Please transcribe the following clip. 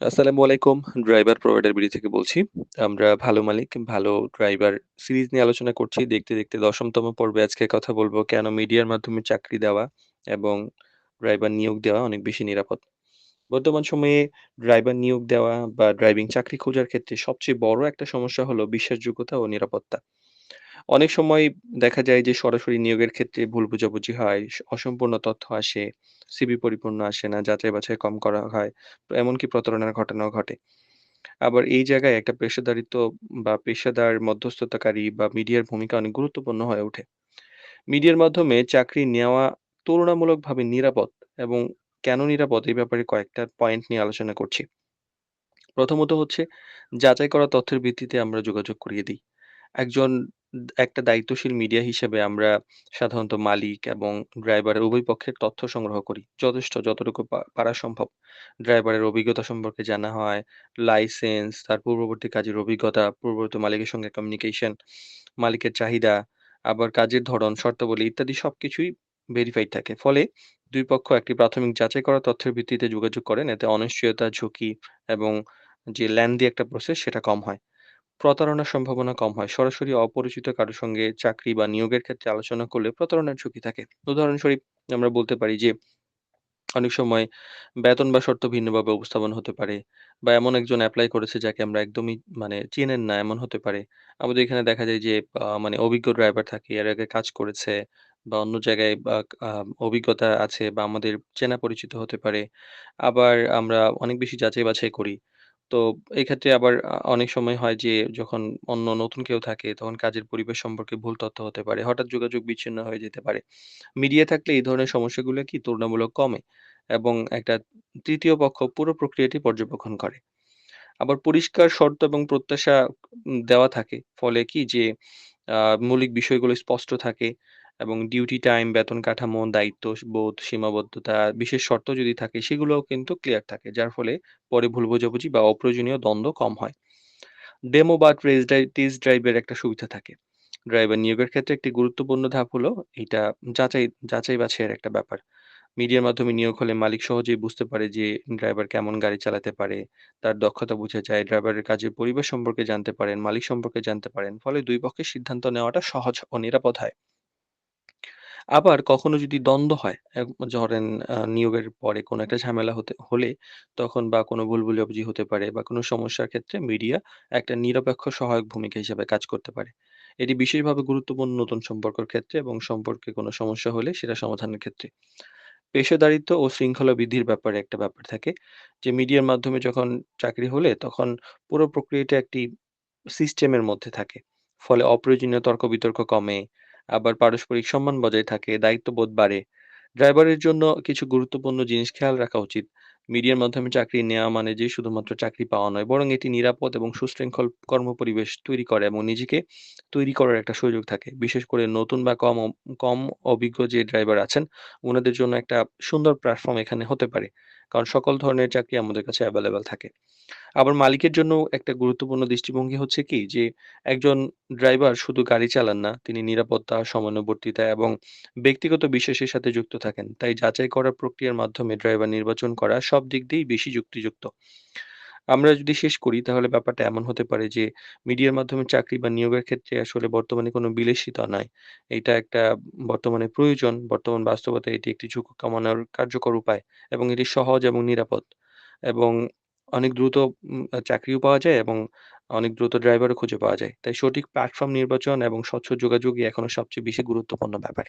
আসসালামু আলাইকুম। Driver provider BD থেকে বলছি। আমরা ভালো মালিক, ভালো ড্রাইভার সিরিজ নিয়ে আলোচনা করছি। দেখতে ১০ম পর্বে আজকে কথা বলব কেন মিডিয়ার মাধ্যমে চাকরি দেওয়া এবং ড্রাইভার নিয়োগ দেওয়া অনেক বেশি নিরাপদ। বর্তমান সময়ে ড্রাইভার নিয়োগ দেওয়া বা ড্রাইভিং চাকরি খোঁজার ক্ষেত্রে সবচেয়ে বড় একটা সমস্যা হলো বিশ্বাসযোগ্যতা ও নিরাপত্তা। অনেক সময় দেখা যায় যে সরাসরি নিয়োগের ক্ষেত্রে ভুল বোঝাবুঝি হয়, অসম্পূর্ণ তথ্য আসে, সিভি পরিপূর্ণ আসে না, যাচাই-বাছাই কম করা হয়। এমনকি প্রতারণার ঘটনাও ঘটে। আবার এই জায়গায় একটা পেশাদারিত্ব বা পেশাদার মধ্যস্থতাকারী বা মিডিয়ার ভূমিকা অনেক গুরুত্বপূর্ণ হয়ে ওঠে। মিডিয়ার মাধ্যমে চাকরি নেওয়া তুলনামূলকভাবে নিরাপদ এবং কেন নিরাপদ এই ব্যাপারে কয়েকটা পয়েন্ট নিয়ে আলোচনা করছি। প্রথমত হচ্ছে যাচাই করা তথ্যের ভিত্তিতে আমরা যোগাযোগ করিয়ে দিই। একজন একটা দায়িত্বশীল মিডিয়া হিসেবে আমরা সাধারণত মালিক এবং ড্রাইভারের উভয় পক্ষের তথ্য সংগ্রহ করি। যতটুকু পারা সম্ভব। ড্রাইভারের অভিজ্ঞতা সম্পর্কে জানা হয়, লাইসেন্স, তার পূর্ববর্তী কাজের অভিজ্ঞতা, পূর্ববর্তী মালিকের সঙ্গে কমিউনিকেশন, মালিকের চাহিদা, আবার কাজের ধরন, শর্তাবলী ইত্যাদি সবকিছুই ভেরিফাইড থাকে। ফলে ২ পক্ষ একটি প্রাথমিক যাচাই করা তথ্যের ভিত্তিতে যোগাযোগ করেন। এতে অনিশ্চয়তা, ঝুঁকি এবং যে লেংদি একটা প্রসেস সেটা কম হয়। প্রতারণার সম্ভাবনা কম হয়। সরাসরি অপরিচিত কারো সঙ্গে চাকরি বা নিয়োগের ক্ষেত্রে আলোচনা করলে প্রতারণার ঝুঁকি থাকে। উদাহরণস্বরূপ আমরা বলতে পারি যে অনেক সময় বেতন বা শর্ত ভিন্নভাবে উপস্থাপন হতে পারে বা এমন একজন এপ্লাই করেছে যাকে আমরা একদমই মানে চেনেন না এমন হতে পারে। আমাদের এখানে দেখা যায় যে মানে অভিজ্ঞ ড্রাইভার থাকে, এর আগে কাজ করেছে বা অন্য জায়গায় বা আ অভিজ্ঞতা আছে বা আমাদের চেনা পরিচিত হতে পারে। আবার আমরা অনেক বেশি যাচাই-বাছাই করি। তো এক্ষেত্রে আবার অনেক সময় হয় যে যখন অন্য নতুন কেউ থাকে তখন কাজের পরিবেশ সম্পর্কে ভুল তথ্য হতে পারে। হঠাৎ যোগাযোগ বিচ্ছিন্ন হয়ে যেতে পারে। মিডিয়া থাকলে এই ধরনের সমস্যাগুলো কি তুলনামূলক কমে এবং একটা তৃতীয় পক্ষ পুরো প্রক্রিয়াটি পর্যবেক্ষণ করে। আবার পরিষ্কার শর্ত এবং প্রত্যাশা দেওয়া থাকে। ফলে কি যে আ মৌলিক বিষয়গুলো স্পষ্ট থাকে এবং ডিউটি টাইম, বেতন কাঠামো, দায়িত্ববোধ, সীমাবদ্ধতা, বিশেষ শর্ত যদি থাকে সেগুলোও কিন্তু ক্লিয়ার থাকে। যার ফলে পরে ভুল বোঝাবুঝি বা অপ্রয়োজনীয় দ্বন্দ্ব কম হয়। ডেমো বা টেস্ট ড্রাইভ এর একটা সুবিধা থাকে। ড্রাইভার নিয়োগের ক্ষেত্রে একটি গুরুত্বপূর্ণ ধাপ হলো এইটা যাচাই-বাছাইয়ের একটা ব্যাপার। মিডিয়ার মাধ্যমে নিয়োগ হলে মালিক সহজেই বুঝতে পারে যে ড্রাইভার কেমন গাড়ি চালাতে পারে, তার দক্ষতা বোঝা যায়, ড্রাইভারের কাজের পরিবেশ সম্পর্কে জানতে পারেন, মালিক সম্পর্কে জানতে পারেন। ফলে ২ পক্ষের সিদ্ধান্ত নেওয়াটা সহজ ও নিরাপদ হয়। আবার কখনো যদি দ্বন্দ্ব হয়, ধরেন নিয়োগের পরে কোনো একটা ঝামেলা হলে তখন বা কোনো ভুল বোঝাবুঝি হতে পারে বা কোনো সমস্যার ক্ষেত্রে মিডিয়া একটা নিরপেক্ষ সহায়ক ভূমিকা হিসেবে কাজ করতে পারে। এটি বিশেষভাবে গুরুত্বপূর্ণ নতুন সম্পর্কের ক্ষেত্রে এবং সম্পর্কে কোনো সমস্যা হলে সেটা সমাধানের ক্ষেত্রে। পেশাদারিত্ব ও শৃঙ্খলা বৃদ্ধির ব্যাপারে একটা ব্যাপার থাকে। যে মিডিয়ার মাধ্যমে যখন চাকরি হলে তখন পুরো প্রক্রিয়াটা একটি সিস্টেমের মধ্যে থাকে। ফলে অপ্রয়োজনীয় তর্ক-বিতর্ক কমে, আবার পারস্পরিক সম্মান বজায় থাকে, দায়িত্ববোধ বাড়ে। ড্রাইভারের জন্য কিছু গুরুত্বপূর্ণ জিনিস খেয়াল রাখা উচিত। মিডিয়ার মাধ্যমে চাকরি নেওয়া মানে যে শুধুমাত্র চাকরি পাওয়া নয়, বরং এটি নিরাপদ এবং সুশৃঙ্খল কর্মপরিবেশ তৈরি করে এবং নিজেকে তৈরি করার একটা সুযোগ থাকে। বিশেষ করে নতুন বা কম অভিজ্ঞ যে ড্রাইভার আছেন, উনাদের জন্য একটা সুন্দর প্ল্যাটফর্ম এখানে হতে পারে। কারণ সকল ধরনের চাকরি আমাদের কাছে এভেইলেবল থাকে। আবার মালিকের জন্য একটা গুরুত্বপূর্ণ দৃষ্টিভঙ্গি হচ্ছে কি যে, একজন ড্রাইভার শুধু গাড়ি চালান না, তিনি নিরাপত্তা, সময়ানুবর্তিতা এবং ব্যক্তিগত বিশ্বাসের সাথে যুক্ত থাকেন। তাই যাচাই করার প্রক্রিয়ার মাধ্যমে ড্রাইভার নির্বাচন করা সব দিক দিয়েই বেশি যুক্তিযুক্ত। আমরা যদি শেষ করি তাহলে ব্যাপারটা এমন হতে পারে যে, মিডিয়ার মাধ্যমে চাকরি বা নিয়োগের ক্ষেত্রে আসলে বর্তমানে কোনো বিলাসিতা নয়। এটা একটা বর্তমানে প্রয়োজন। বর্তমান বাস্তবতায় এটি একটি ঝুঁকি কমানোর কার্যকর উপায় এবং এটি সহজ এবং নিরাপদ এবং অনেক দ্রুত চাকরিও পাওয়া যায় এবং অনেক দ্রুত ড্রাইভারও খুঁজে পাওয়া যায়। তাই সঠিক প্ল্যাটফর্ম নির্বাচন এবং স্বচ্ছ যোগাযোগই এখনো সবচেয়ে বেশি গুরুত্বপূর্ণ ব্যাপার।